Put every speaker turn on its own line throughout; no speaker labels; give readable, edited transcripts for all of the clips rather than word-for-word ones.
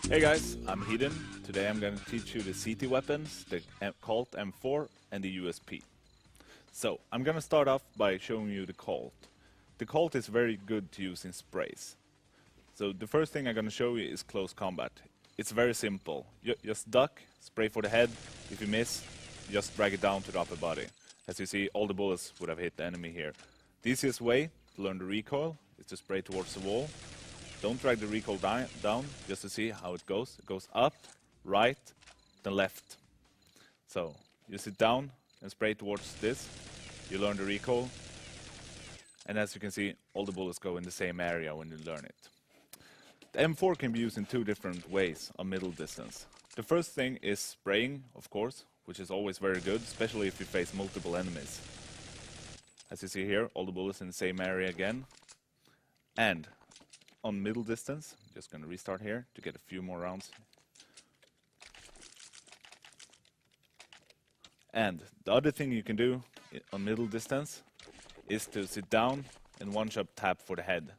Hey guys, I'm HeatoN. Today I'm going to teach you the CT weapons, the Colt M4 and the USP. So, I'm going to start off by showing you the Colt. The Colt is very good to use in sprays. So the first thing I'm going to show you is close combat. It's very simple. You just duck, spray for the head. If you miss, you just drag it down to the upper body. As you see, all the bullets would have hit the enemy here. The easiest way to learn the recoil is to spray towards the wall. Don't drag the recoil down, just to see how it goes. It goes up, right, then left. So, you sit down and spray towards this. You learn the recoil. And as you can see, all the bullets go in the same area when you learn it. The M4 can be used in two different ways on middle distance. The first thing is spraying, of course, which is always very good, especially if you face multiple enemies. As you see here, all the bullets in the same area again. And on middle distance, I'm just going to restart here to get a few more rounds. And the other thing you can do on middle distance is to sit down and one-shot tap for the head.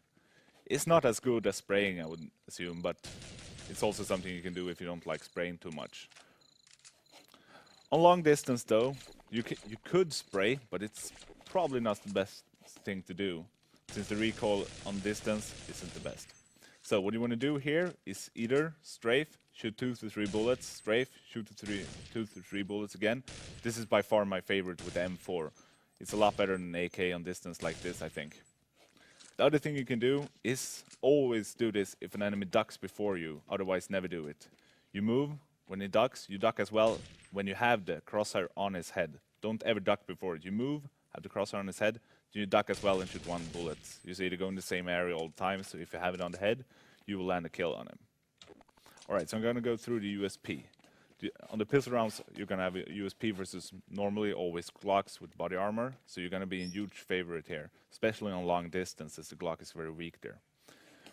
It's not as good as spraying, I would assume, but it's also something you can do if you don't like spraying too much. On long distance though, you could spray, but it's probably not the best thing to do, since the recoil on distance isn't the best. So what you want to do here is either strafe, shoot 2 to 3 bullets, strafe, shoot 2 to 3 bullets again. This is by far my favorite with the M4. It's a lot better than an AK on distance like this, I think. The other thing you can do is always do this if an enemy ducks before you, otherwise never do it. You move, when he ducks, you duck as well when you have the crosshair on his head. Don't ever duck before it. You move, have the crosshair on his head, you duck as well and shoot 1 bullet. You see, they go in the same area all the time, so if you have it on the head, you will land a kill on him. Alright, so I'm going to go through the USP. On the pistol rounds, you're going to have a USP versus normally always Glocks with body armor, so you're going to be in huge favorite here, especially on long distance, as the Glock is very weak there.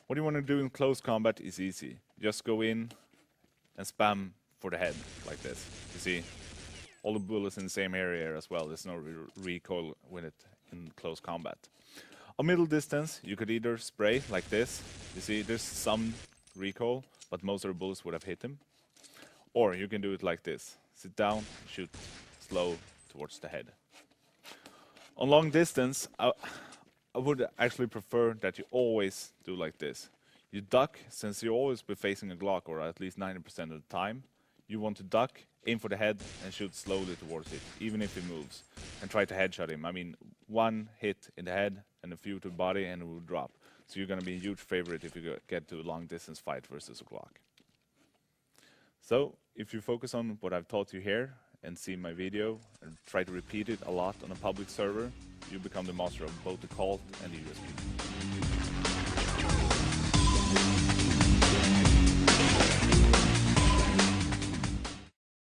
What you want to do in close combat is easy. Just go in and spam for the head, like this. You see, all the bullets in the same area as well. There's no recoil with it in close combat. On middle distance, you could either spray like this. You see, there's some recoil, but most of the bullets would have hit him. Or you can do it like this. Sit down, shoot slow towards the head. On long distance, I would actually prefer that you always do like this. You duck, since you always be facing a Glock, or at least 90% of the time. You want to duck, aim for the head, and shoot slowly towards it, even if he moves. And try to headshot him. I mean, 1 hit in the head and a few to the body and it will drop. So you're going to be a huge favorite if you get to a long distance fight versus a Glock. So, if you focus on what I've taught you here and see my video and try to repeat it a lot on a public server, you become the master of both the Colt and the USP.